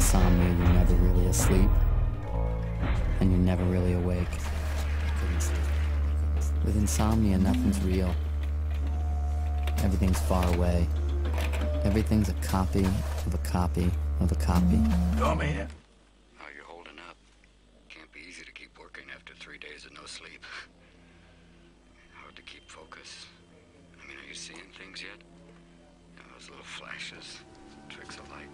insomnia, you're never really asleep, and you're never really awake. With insomnia, nothing's real. Everything's far away. Everything's a copy of a copy of a copy. Come here. How you holding up? Can't be easy to keep working after 3 days of no sleep. Hard to keep focus. I mean, are you seeing things yet? Those little flashes, tricks of light.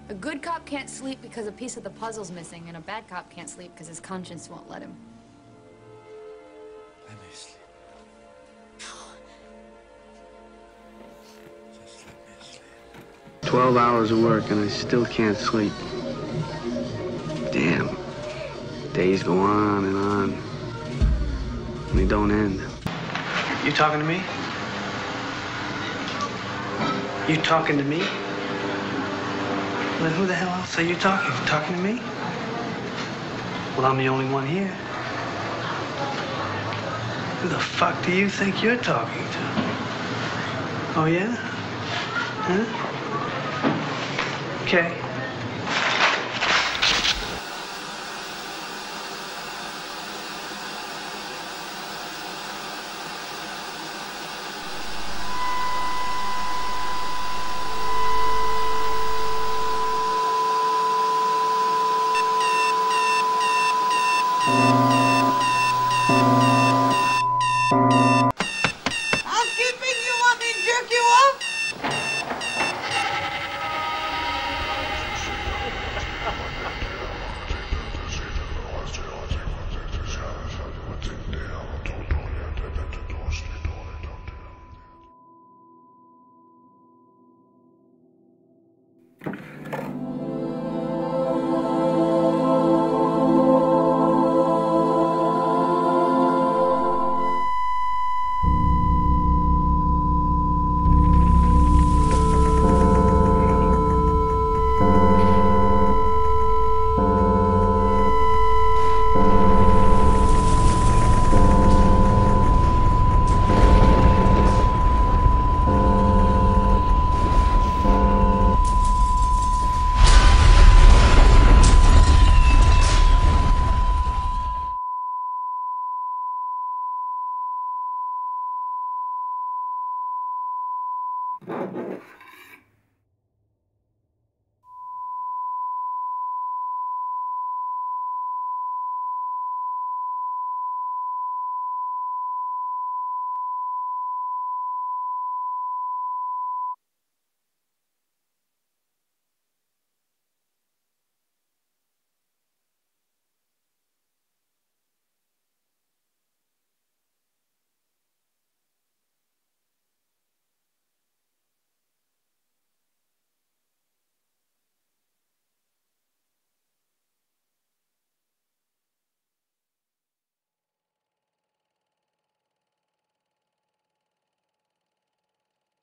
A good cop can't sleep because a piece of the puzzle's missing, and a bad cop can't sleep because his conscience won't let him. Let me sleep. Just let me sleep. 12 hours of work and I still can't sleep. Damn. Days go on and on. And they don't end. You talking to me? You talking to me? Well, then who the hell else are you talking? Talking to me? Well, I'm the only one here. Who the fuck do you think you're talking to? Oh, yeah? Huh? Okay. Housekeeping, you want me to jerk you off?